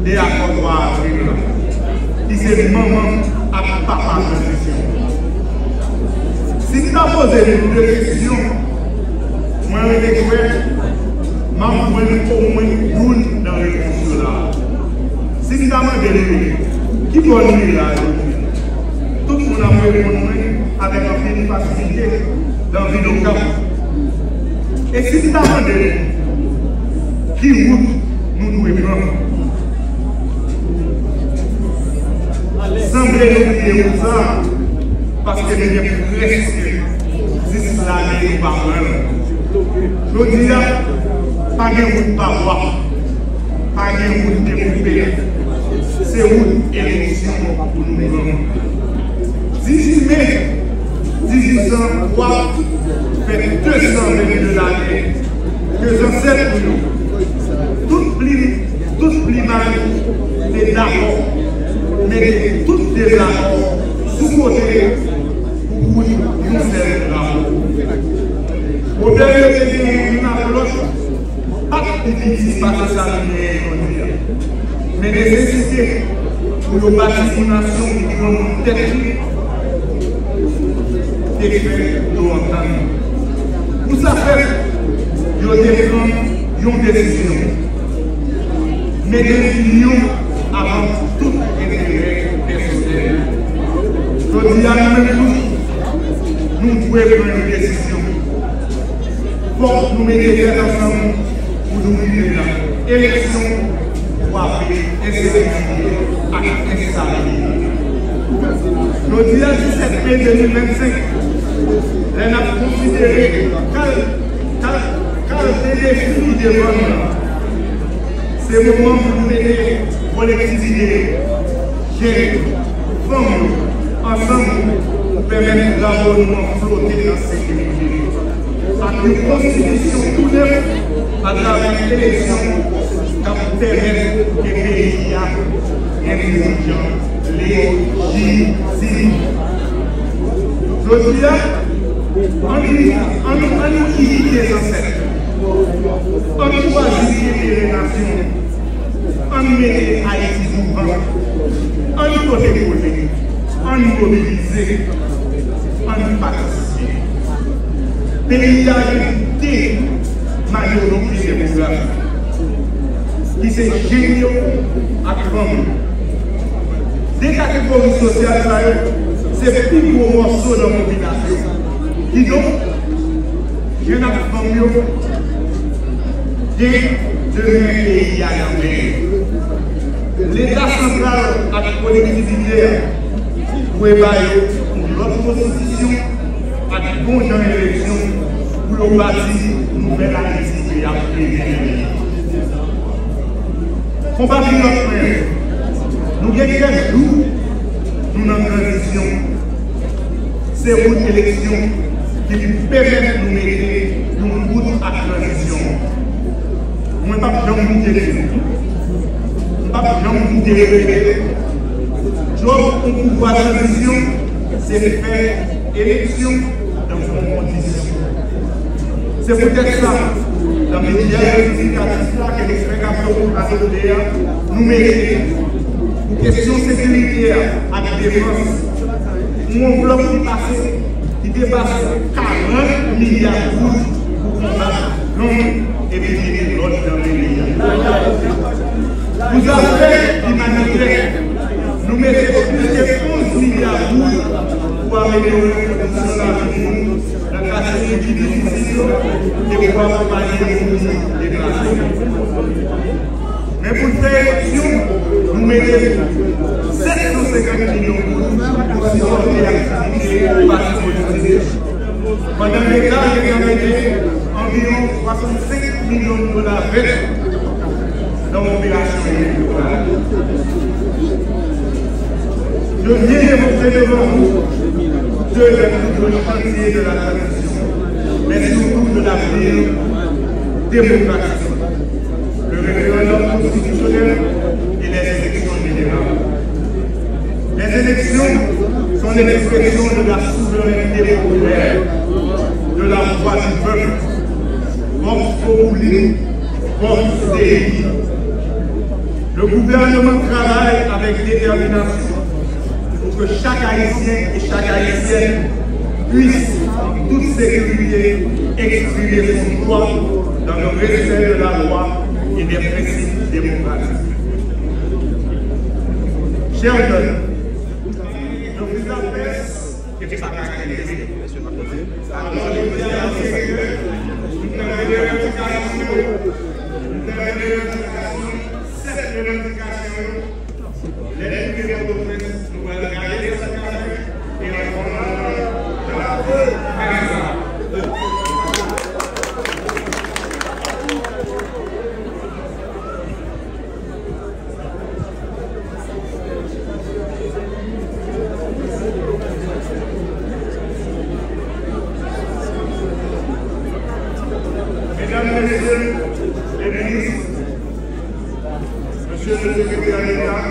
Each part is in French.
et accords qui c'est maman à papa transition. Si tu as posé deux questions, moi je vais découvrir, je vais au moins une dans les réponses là. Si tu as demandé, qui peut nous là? Tout le monde a répondu avec une facilité dans la vie de camp. Et si tu as demandé, qui route nous devons prendre? Semblez nous dire ça, parce que nous sommes presque 10 années par an. Je dis, pas de route par voie, pas de route développée, c'est route élection pour nous prendre. 18 mai 1803 fait 222 années que j'enseigne pour nous. Tout climat est d'accord, mais tout désaccord sous-côté pour nous faire rapport. Au dernier pays, une approche, pas de difficile parce que ça mais nécessité pour nous bâtir une nation qui prend tête des faits nous entendons. Pour ça faire, nous devons une décision. Mais décision avant tout intérêt personnel. Je dis à nous-mêmes, nous devons prendre une décision. Pour nous mettre ensemble pour nous vivre là. Élection pour appeler insécurité à instabilité. Je dis à 17 mai 2025, on a considéré quel défi devant nous. C'est le moment pour nous aider, collectivité, jeunes, femmes, ensemble, pour permettre l'abonnement flotter dans la sécurité. Avec une constitution tout neuf, à travers l'élection, qui permet que les pays intelligents, légitimes. Je dis là, on nous quitte les ancêtres, on choisit les nations, on met Haïti devant, on nous côté, on nous mobilise, on nous participe. Le pays a été majorité démographique, qui s'est géniaux à grand. Des catégories sociales, c'est le plus gros morceau de la population. Qui donc, je n'ai pas de de pays à l'envers. L'État central a la collectivité pour évaluer notre constitution à la bonne élection pour le bâtir une nouvelle Haïti et après. Combattre notre frère, nous avons quelques jours, nous avons transition. C'est une élection qui permet de nous mettre une route à transition. Nous ne pouvons pas nous dire. Nous ne pouvons pas nous dire. Job au pouvoir de transition, c'est faire élection dans une condition. C'est peut-être ça, dans les médias éducatifs que l'explication pour adopter, nous mettons pour question sécuritaire à la défense. Une enveloppe qui dépasse 40 milliards d'euros pour combattre l'homme et éviter l'autre dans les médias. Vous avez l'humanité, nous mettons plus de 11 milliards d'euros pour améliorer les conditions de la vie, la classe difficile et pour accompagner les déplacés. Mais pour faire élection, nous mettons 750 millions pour supporter l'activité du parti politique. Pendant l'État, il a mis environ 65 millions de dollars dans l'opération électorale. Je viens d'évoquer devant vous deux des plus grands chantiers de la transition, mais surtout de l'avenir démocratique. Le référendum constitutionnel et les élections générales. Les élections sont les expressions de la souveraineté populaire, de la voix du peuple, vox populi, vox Dei. Le gouvernement travaille avec détermination pour que chaque Haïtien et chaque Haïtienne puisse, en toute sécurité, exprimer son droit dans le respect de la loi et des principes démocratiques. Chers jeunes, je vous appelle que ça caractérise. Alors, je vous dis à cette revendication, les numéros de presse, nous allons regarder cette café et on va la Mesdames, Messieurs les ministres, Monsieur le secrétaire d'État,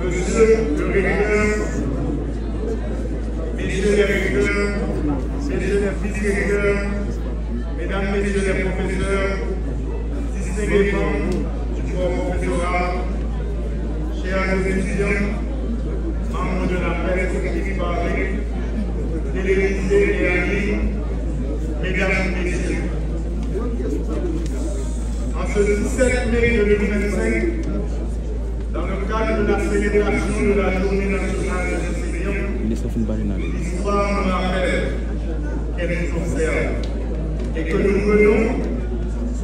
Monsieur le recteur, Messieurs les recteurs, Messieurs les vice-recteurs, Mesdames, Messieurs les professeurs, distingués membres du corps professoral, chers étudiants, membres de la presse écrite parlée, télévisée et en ligne, Mesdames et Messieurs, en ce 17 mai 2025, dans le cadre de la célébration de la Journée nationale des enseignants, l'histoire nous rappelle qu'elle nous observe et que nous venons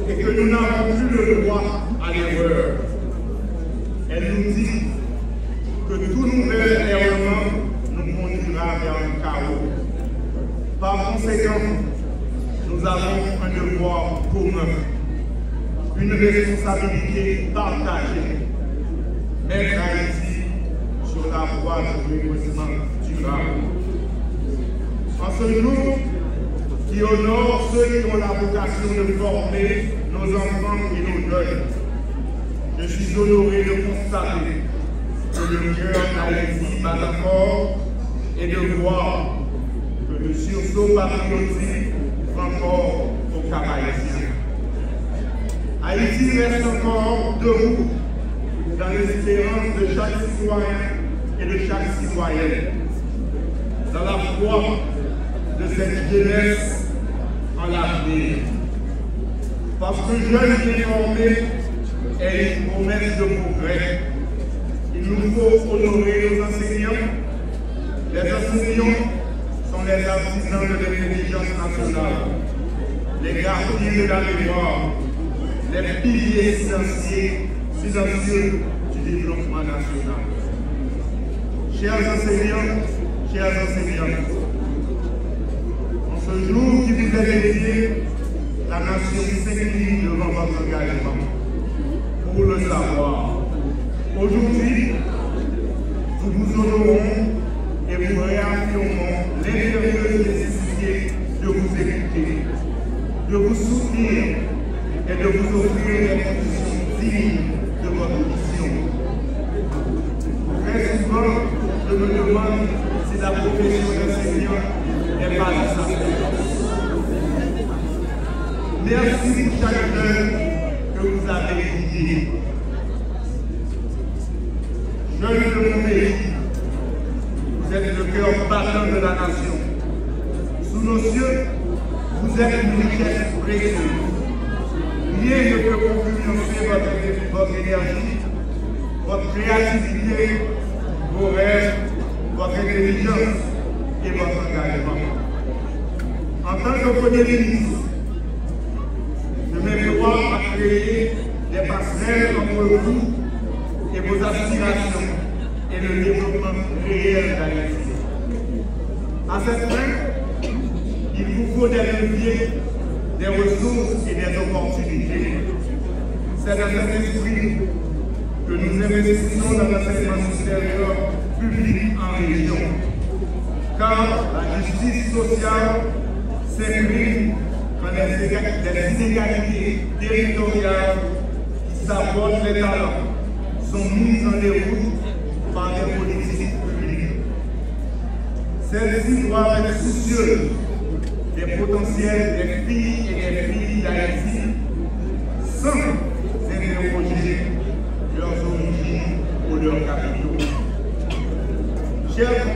et que nous n'avons plus le droit à l'erreur. Elle nous dit que tout nouvel errement nous conduira vers un chaos. Par conséquent, nous avons un devoir commun, une responsabilité partagée, mettre Haïti sur la voie du redressement durable. En ce jour qui honore ceux qui ont la vocation de former nos enfants et nos jeunes, je suis honoré de constater que le cœur d'Haïti bat encore et de voir que le sursaut patriotique encore au Cap haïtien. Haïti reste encore debout dans l'espérance de chaque citoyen et de chaque citoyenne, dans la foi de cette jeunesse en l'avenir. Parce que jeune bien formé est une promesse de progrès. Il nous faut honorer nos enseignants. Les enseignants sont les artisans de l'intelligence nationale, les gardiens de la mémoire, les piliers silencieux du développement national. Chers enseignants, chers enseignants, en ce jour qui vous est dédié, la nation s'incline devant votre engagement pour le savoir. Aujourd'hui, nous vous honorons et vous réaffirmons l'impérieuse nécessité de vous écouter, de vous soutenir et de vous offrir les conditions dignes de votre mission. Très souvent, je me demande si la profession d'enseignant n'est pas de sa place. Merci pour chaque jeune que vous avez étudié. Jeunes de mon pays, vous êtes le cœur battant de la nation. Sous nos cieux, vous êtes une richesse précieuse. Rien ne peut concurrencer votre énergie, votre créativité, vos rêves, votre intelligence et votre engagement. En tant que Premier ministre, je m'emploie à créer des passerelles entre vous et vos aspirations et le développement réel d'Haïti. À cette fin, il vous faut des leviers, des ressources et des opportunités. C'est dans cet esprit que nous investissons dans l'enseignement supérieur public en région. Car la justice sociale s'imprime quand les inégalités territoriales qui sabotent les talents sont mises en déroute par des politiques publiques. Celles-ci doivent être soucieuses des potentiels des filles et des filles d'Haïti sans interroger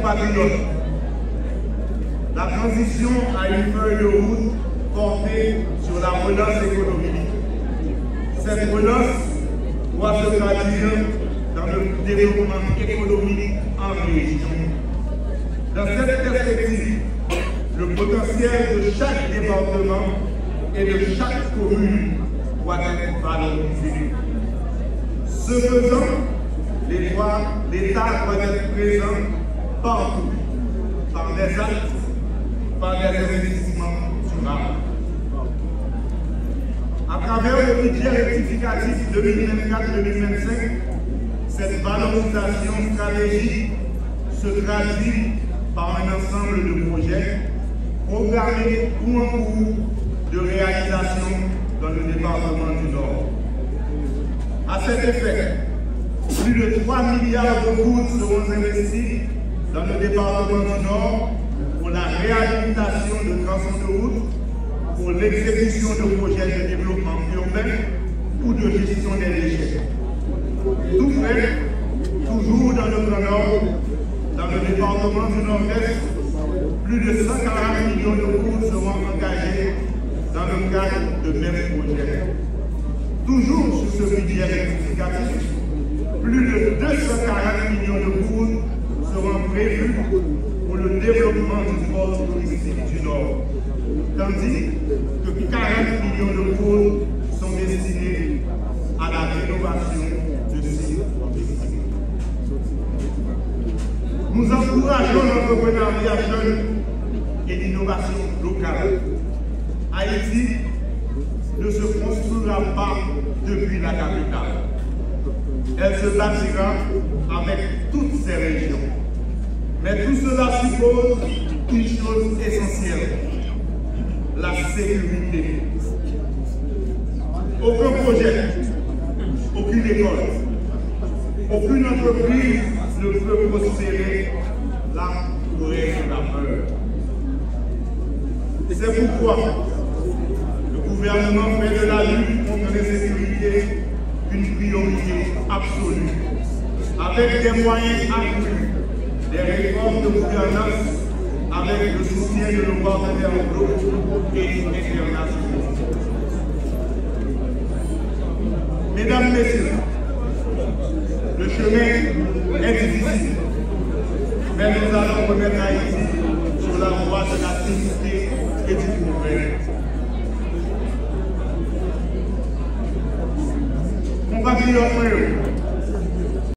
compatriotes, la transition a une feuille de route portée sur la relance économique. Cette relance doit se traduire dans le développement économique en région. Dans cette perspective, le potentiel de chaque département et de chaque commune doit être valorisé. Ce faisant, l'État doit être présent partout, par des actes, par des investissements durables. À travers le budget rectificatif 2024-2025, cette valorisation stratégique se traduit par un ensemble de projets programmés ou en cours de réalisation dans le département du Nord. À cet effet, plus de 3 milliards de gouttes seront investis dans le département du Nord pour la réhabilitation de transports, pour l'exécution de projets de développement urbain ou de gestion des déchets. Tout fait, toujours dans le Grand Nord, dans le département du Nord-Est, plus de 140 millions de gouttes seront engagés dans le cadre de mêmes projets. Toujours sur ce budget rectificatif, plus de 240 millions de gouttes seront prévus pour le développement du port touristique du Nord, tandis que 40 millions de gouttes sont destinés à la rénovation de sites touristiques. Nous encourageons l'entrepreneuriat jeune et l'innovation locale. Haïti ne se construira pas depuis la capitale. Elle se bâtira avec toutes ses régions. Mais tout cela suppose une chose essentielle, la sécurité. Aucun projet, aucune école, aucune entreprise ne peut prospérer là où règne la peur. C'est pourquoi le gouvernement fait de la lutte contre l'insécurité une priorité absolue, avec des moyens accrus, des réformes de gouvernance, avec le soutien de nos partenaires locaux et internationaux. Mesdames, Messieurs, le chemin est difficile, mais nous allons remettre Haïti sur la voie de la sécurité et du progrès. Compatriotes,